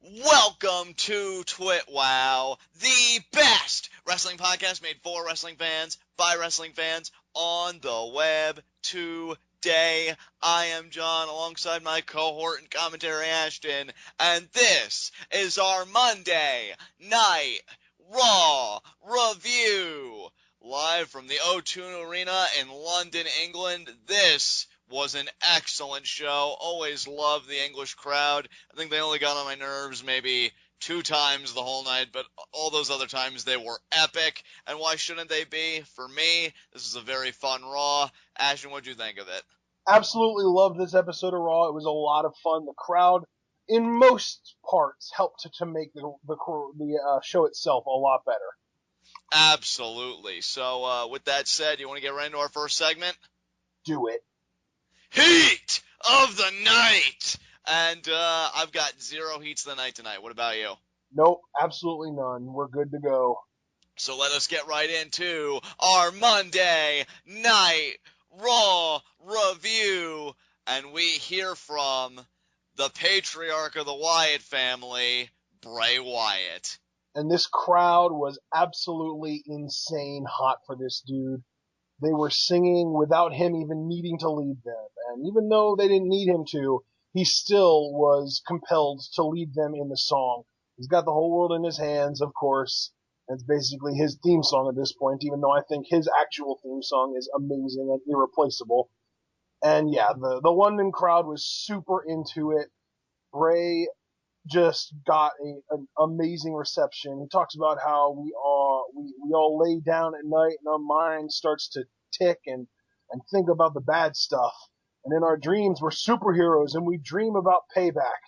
Welcome to TWitWoW, the best wrestling podcast made for wrestling fans, by wrestling fans, on the web today. I am John, alongside my cohort and commentary Ashton, and this is our Monday Night Raw review. Live from the O2 Arena in London, England, this was an excellent show. Always love the English crowd. I think they only got on my nerves maybe 2 times the whole night, but all those other times they were epic. And why shouldn't they be? For me, this is a very fun Raw. Ashton, what'd you think of it? Absolutely loved this episode of Raw. It was a lot of fun. The crowd, in most parts, helped to make the show itself a lot better. Absolutely. So, with that said, you want to get right into our first segment? Do it. Heat of the night! And I've got 0 heats of the night tonight. What about you? Nope, absolutely none. We're good to go. So let us get right into our Monday Night Raw review. And we hear from the patriarch of the Wyatt family, Bray Wyatt. And this crowd was absolutely insane hot for this dude. They were singing without him even needing to lead them. And even though they didn't need him to, he still was compelled to lead them in the song. He's got the whole world in his hands, of course. It's basically his theme song at this point, even though I think his actual theme song is amazing and irreplaceable. And yeah, the London crowd was super into it. Bray just got an amazing reception. He talks about how we all lay down at night and our mind starts to tick and think about the bad stuff. And in our dreams, we're superheroes and we dream about payback.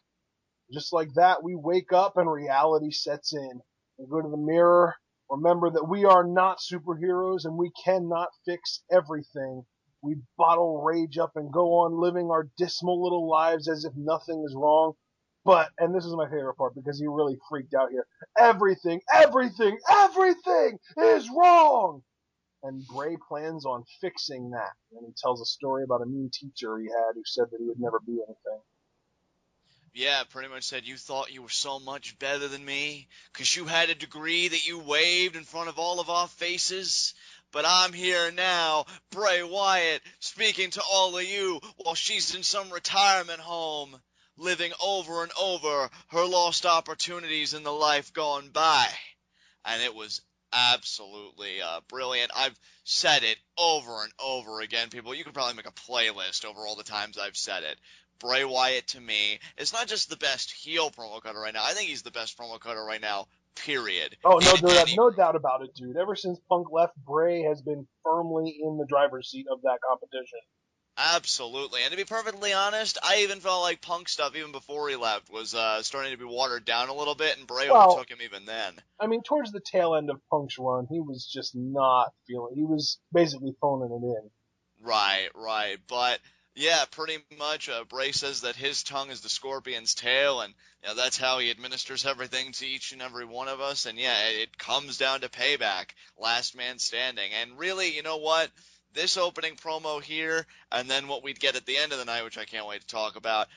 Just like that, we wake up and reality sets in. We go to the mirror, remember that we are not superheroes and we cannot fix everything. We bottle rage up and go on living our dismal little lives as if nothing is wrong. But, and this is my favorite part because he really freaked out here, everything is wrong! And Bray plans on fixing that. And he tells a story about a mean teacher he had who said that he would never be anything. Yeah, pretty much said you thought you were so much better than me, 'cause you had a degree that you waved in front of all of our faces. But I'm here now, Bray Wyatt, speaking to all of you while she's in some retirement home, living over and over her lost opportunities in the life gone by. And it was absolutely brilliant. I've said it over and over again, people. You could probably make a playlist over all the times I've said it. Bray Wyatt, to me, is not just the best heel promo cutter right now. I think he's the best promo cutter right now, period. Oh, no doubt about it, dude. Ever since Punk left, Bray has been firmly in the driver's seat of that competition. Absolutely. And to be perfectly honest, I even felt like Punk stuff, even before he left, was starting to be watered down a little bit, and Bray overtook him even then. I mean, towards the tail end of Punk's run, he was just not feeling. He was basically phoning it in. Right. But yeah, pretty much. Bray says that his tongue is the scorpion's tail, and that's how he administers everything to each and every one of us. And yeah, it comes down to payback, last man standing. And really, you know what? This opening promo here, and then what we'd get at the end of the night, which I can't wait to talk about,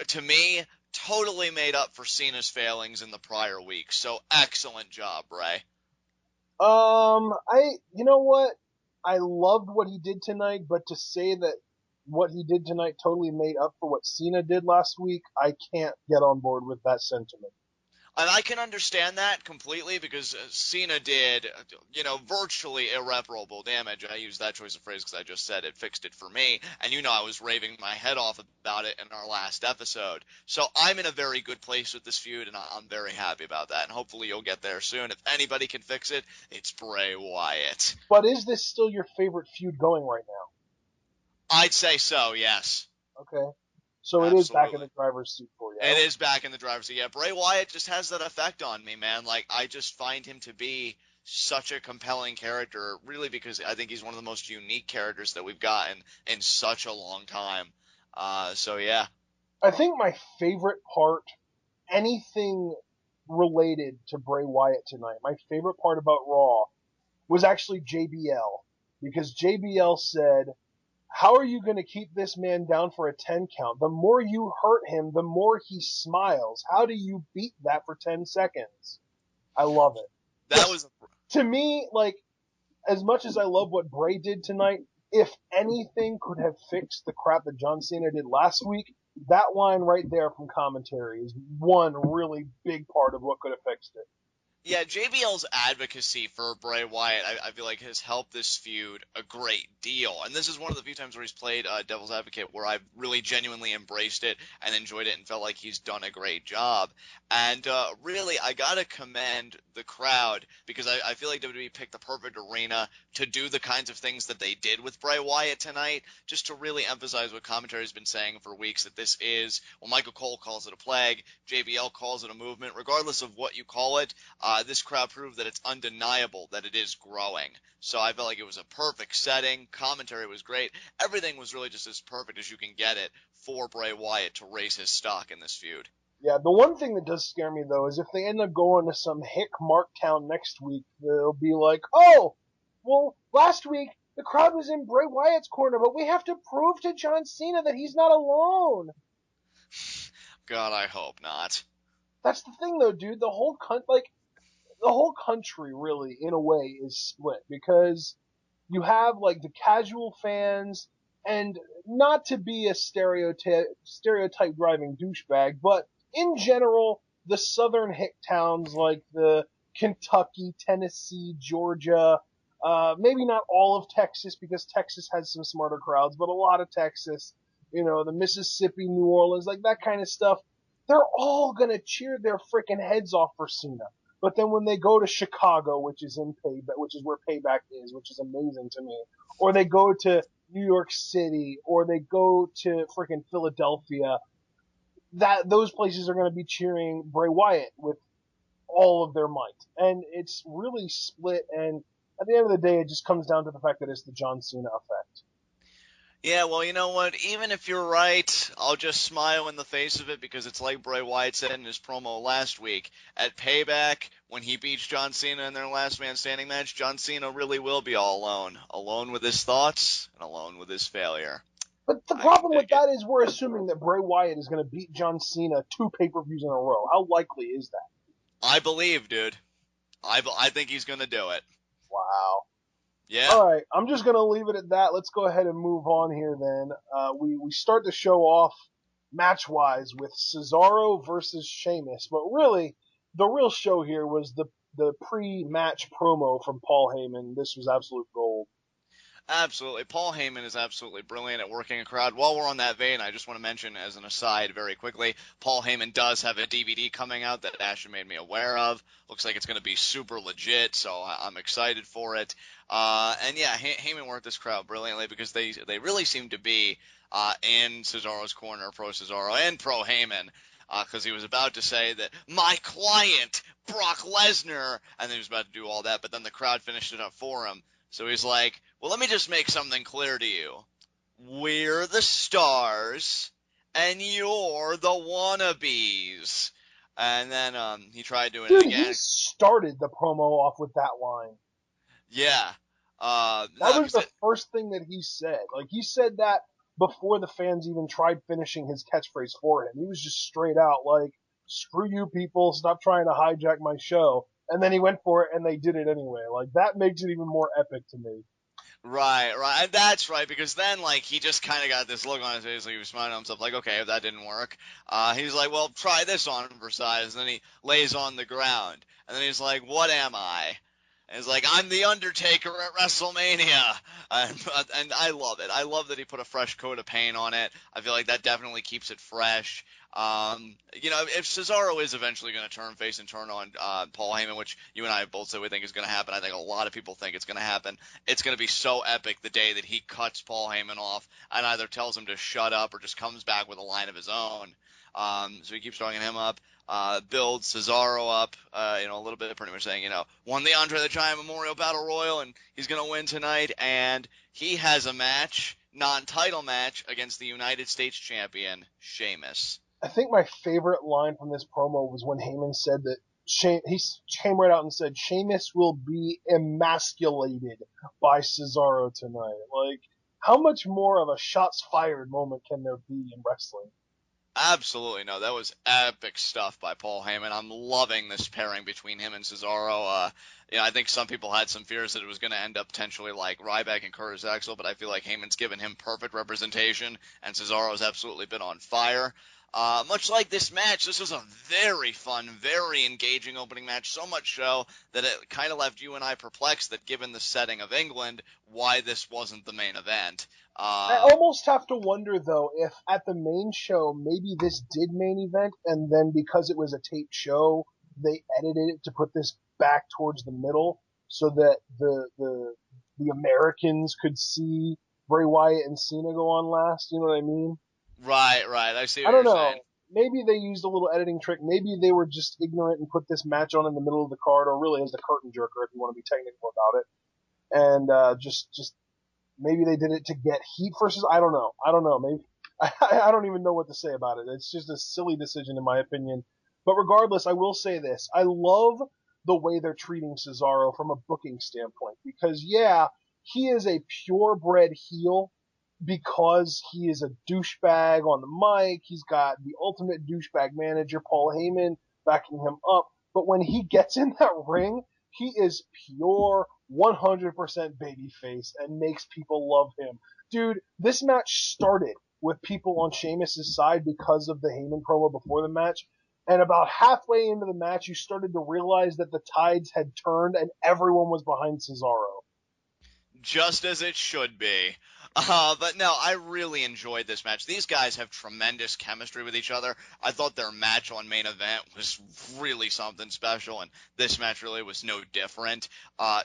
to me, totally made up for Cena's failings in the prior week. So excellent job, Bray. You know what? I loved what he did tonight, but to say that what he did tonight totally made up for what Cena did last week, I can't get on board with that sentiment. And I can understand that completely because Cena did, virtually irreparable damage. I use that choice of phrase because I just said it fixed it for me. And I was raving my head off about it in our last episode. So I'm in a very good place with this feud, and I'm very happy about that. And hopefully you'll get there soon. If anybody can fix it, it's Bray Wyatt. But is this still your favorite feud going right now? I'd say so, yes. Okay. So Absolutely. It is back in the driver's seat for you. It is back in the driver's seat. Yeah, Bray Wyatt just has that effect on me, man. Like, I just find him to be such a compelling character, really, because I think he's one of the most unique characters that we've gotten in such a long time. So, yeah. I think my favorite part, anything related to Bray Wyatt tonight, my favorite part about Raw was actually JBL. Because JBL said, how are you going to keep this man down for a 10 count? The more you hurt him, the more he smiles. How do you beat that for 10 seconds? I love it. That was To me, like, as much as I love what Bray did tonight, if anything could have fixed the crap that John Cena did last week, that line right there from commentary is one really big part of what could have fixed it. Yeah, JBL's advocacy for Bray Wyatt, I feel like, has helped this feud a great deal. And this is one of the few times where he's played Devil's Advocate where I've really genuinely embraced it and enjoyed it and felt like he's done a great job. And really, I gotta commend the crowd because I feel like WWE picked the perfect arena to do the kinds of things that they did with Bray Wyatt tonight, just to really emphasize what commentary has been saying for weeks, that this is, well, Michael Cole calls it a plague, JBL calls it a movement, regardless of what you call it. This crowd proved that it's undeniable that it is growing. So I felt like it was a perfect setting. Commentary was great. Everything was really just as perfect as you can get it for Bray Wyatt to raise his stock in this feud. Yeah, the one thing that does scare me, though, is if they end up going to some hick Marktown next week, they'll be like, oh, well, last week the crowd was in Bray Wyatt's corner, but we have to prove to John Cena that he's not alone. God, I hope not. That's the thing, though, dude. The whole country, really, in a way, is split because you have like the casual fans, and not to be a stereotype driving douchebag, but in general, the southern hick towns like the Kentucky, Tennessee, Georgia, maybe not all of Texas because Texas has some smarter crowds, but a lot of Texas, the Mississippi, New Orleans, like that kind of stuff. They're all gonna cheer their freaking heads off for Cena. But then when they go to Chicago, which is where Payback is, which is amazing to me, or they go to New York City, or they go to freaking Philadelphia, those places are going to be cheering Bray Wyatt with all of their might. And it's really split, and at the end of the day, it just comes down to the fact that it's the John Cena effect. Yeah, well, you know what? Even if you're right, I'll just smile in the face of it because it's like Bray Wyatt said in his promo last week. At Payback, when he beats John Cena in their last man standing match, John Cena really will be all alone. Alone with his thoughts and alone with his failure. But the problem with that is we're assuming that Bray Wyatt is going to beat John Cena 2 pay-per-views in a row. How likely is that? I believe, dude. I think he's going to do it. Wow. Yeah. All right, I'm just going to leave it at that. Let's go ahead and move on here then. We start the show off match-wise with Cesaro versus Sheamus, but really, the real show here was the pre-match promo from Paul Heyman. This was absolute gold. Absolutely. Paul Heyman is absolutely brilliant at working a crowd. While we're on that vein, I just want to mention as an aside very quickly, Paul Heyman does have a DVD coming out that Ashton made me aware of. Looks like it's going to be super legit, so I'm excited for it. And yeah, Heyman worked this crowd brilliantly because they really seem to be in Cesaro's corner, pro Cesaro and pro Heyman. Because he was about to say that my client, Brock Lesnar, and then he was about to do all that, but then the crowd finished it up for him. So he's like, well, let me just make something clear to you. We're the stars, and you're the wannabes. And then he tried doing it again. He started the promo off with that line. Yeah. That was the first thing that he said. Like, he said that before the fans even tried finishing his catchphrase for him. He was just straight out like, screw you people, stop trying to hijack my show. And then he went for it, and they did it anyway. Like, that makes it even more epic to me. Right. And that's right, because then, like, he just kind of got this look on his face, like he was smiling to himself, like, okay, if that didn't work, he's like, well, try this on for size, and then he lays on the ground, and then he's like, what am I? And he's like, I'm the Undertaker at WrestleMania, and I love it. I love that he put a fresh coat of paint on it. I feel like that definitely keeps it fresh. If Cesaro is eventually going to turn face and turn on Paul Heyman, which you and I both said we think is going to happen, I think a lot of people think it's going to happen. It's going to be so epic the day that he cuts Paul Heyman off and either tells him to shut up or just comes back with a line of his own. So he keeps drawing him up, builds Cesaro up, a little bit, pretty much saying, won the Andre the Giant Memorial Battle Royal, and he's going to win tonight, and he has a match, non-title match, against the United States champion, Sheamus. I think my favorite line from this promo was when Heyman said that he came right out and said Sheamus will be emasculated by Cesaro tonight. Like, how much more of a shots fired moment can there be in wrestling? Absolutely no. That was epic stuff by Paul Heyman. I'm loving this pairing between him and Cesaro. I think some people had some fears that it was going to end up potentially like Ryback and Curtis Axel, but I feel like Heyman's given him perfect representation, and Cesaro's absolutely been on fire. Much like this match, this was a very fun, very engaging opening match. So much so that it kind of left you and I perplexed that given the setting of England, why this wasn't the main event. I almost have to wonder, though, if at the main show, maybe this did main event, and then because it was a taped show, they edited it to put this back towards the middle so that the Americans could see Bray Wyatt and Cena go on last. You know what I mean? Right, right. I see I what don't you're know. saying. Maybe they used a little editing trick. Maybe they were just ignorant and put this match on in the middle of the card, or really as the curtain jerker, if you want to be technical about it. And just maybe they did it to get heat versus. I don't know. Maybe I don't even know what to say about it. It's just a silly decision in my opinion. But regardless, I will say this: I love the way they're treating Cesaro from a booking standpoint because yeah, he is a purebred heel because he is a douchebag on the mic. He's got the ultimate douchebag manager, Paul Heyman, backing him up. But when he gets in that ring, he is pure 100% babyface and makes people love him. Dude, this match started with people on Sheamus' side because of the Heyman promo before the match. And about halfway into the match, you started to realize that the tides had turned and everyone was behind Cesaro. Just as it should be. But no, I really enjoyed this match. These guys have tremendous chemistry with each other. I thought their match on main event was really something special, and this match really was no different.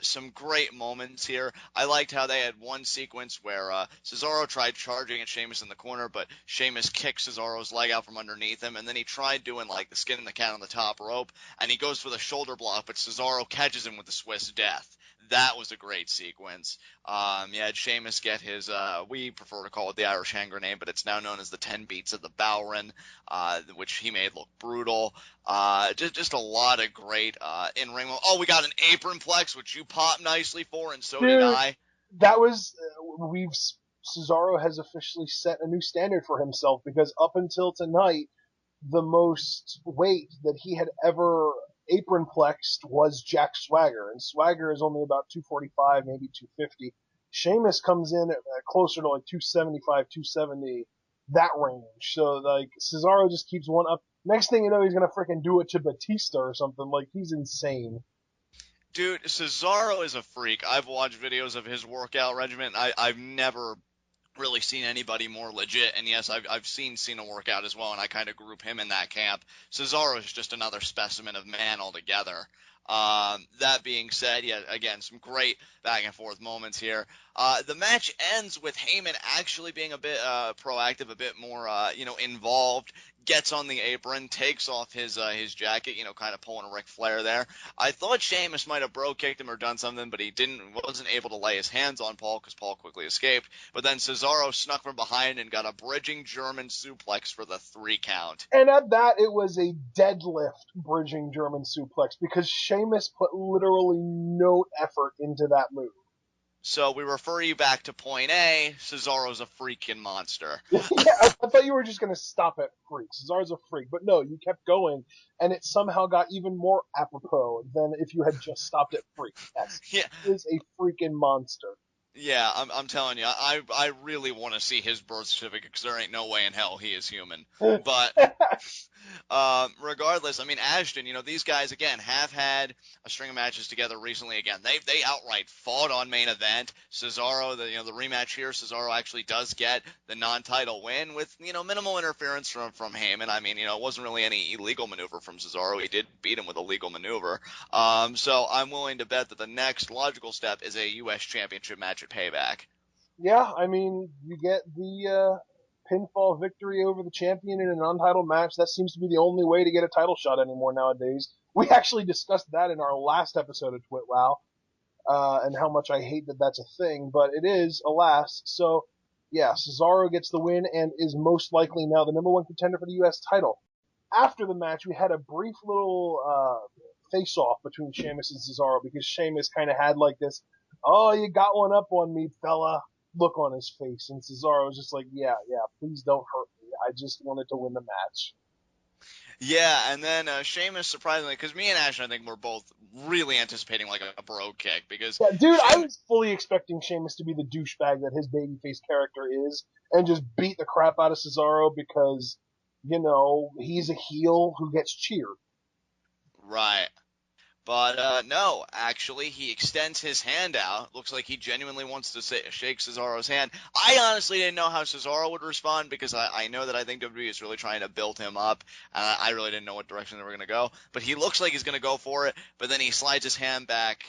Some great moments here. I liked how they had one sequence where Cesaro tried charging at Sheamus in the corner, but Sheamus kicked Cesaro's leg out from underneath him, and then he tried doing like the skin in the cat on the top rope, and he goes for the shoulder block, but Cesaro catches him with the Swiss Death. That was a great sequence. You had Sheamus get his, we prefer to call it the Irish hand grenade, but it's now known as the 10 beats of the Bowrin, which he made look brutal. Just a lot of great in-ring. Oh, we got an apron flex, which you popped nicely for, and so did Dude, I. that was, Cesaro has officially set a new standard for himself because up until tonight, the most weight that he had ever apron plexed was Jack Swagger, and Swagger is only about 245, maybe 250. Sheamus comes in at closer to like 275, 270, that range. So like Cesaro just keeps one up. Next thing you know, he's gonna freaking do it to Batista or something. Like he's insane. Dude, Cesaro is a freak. I've watched videos of his workout regimen. I've never really seen anybody more legit. And yes, I've seen Cena work out as well, and I kind of group him in that camp. Cesaro is just another specimen of man altogether. That being said, yeah, again, some great back and forth moments here. The match ends with Heyman actually being a bit proactive, a bit more involved. Gets on the apron, takes off his jacket, kind of pulling a Ric Flair there. I thought Sheamus might have bro kicked him or done something, but he wasn't able to lay his hands on Paul because Paul quickly escaped. But then Cesaro snuck from behind and got a bridging German suplex for the 3 count. And at that, it was a deadlift bridging German suplex because Sheamus put literally no effort into that move. So we refer you back to point A. Cesaro's a freaking monster. Yeah, I thought you were just going to stop at freak. Cesaro's a freak. But no, you kept going, and it somehow got even more apropos than if you had just stopped at freak. Yes, Yeah, he is a freaking monster. yeah, I'm telling you, I really want to see his birth certificate because there ain't no way in hell he is human. But regardless, I mean, Ashton, these guys again have had a string of matches together recently. Again, they outright fought on main event. Cesaro, the rematch here, Cesaro actually does get the non-title win with minimal interference from Heyman. I mean, it wasn't really any illegal maneuver from Cesaro. He did beat him with a legal maneuver. So I'm willing to bet that the next logical step is a U.S. Championship match at Payback. Yeah, I mean, you get the pinfall victory over the champion in a non-title match. That seems to be the only way to get a title shot anymore nowadays. We actually discussed that in our last episode of TWitWoW, and how much I hate that that's a thing, but it is, alas. So, yeah, Cesaro gets the win and is most likely now the number one contender for the U.S. title. After the match, we had a brief little face-off between Sheamus and Cesaro because Sheamus kind of had like this, oh, you got one up on me, fella. look on his face, and Cesaro was just like, yeah, please don't hurt me. I just wanted to win the match. Yeah, and then Sheamus, surprisingly, because me and Ash, I think, were both really anticipating like a bro kick, because Yeah, dude, I Sheamus, was fully expecting Sheamus to be the douchebag that his babyface character is, and just beat the crap out of Cesaro because, he's a heel who gets cheered. right. But no, actually, he extends his hand out. Looks like he genuinely wants to shake Cesaro's hand. I honestly didn't know how Cesaro would respond, because I know that I think WWE is really trying to build him up. I really didn't know what direction they were going to go. But he looks like he's going to go for it. But then he slides his hand back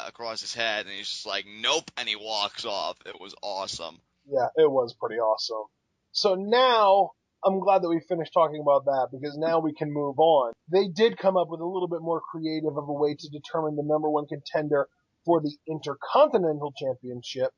across his head, and he's just like, nope, and he walks off. It was awesome. Yeah, it was pretty awesome. So now, I'm glad that we finished talking about that, because now we can move on. They did come up with a little bit more creative of a way to determine the number one contender for the Intercontinental Championship,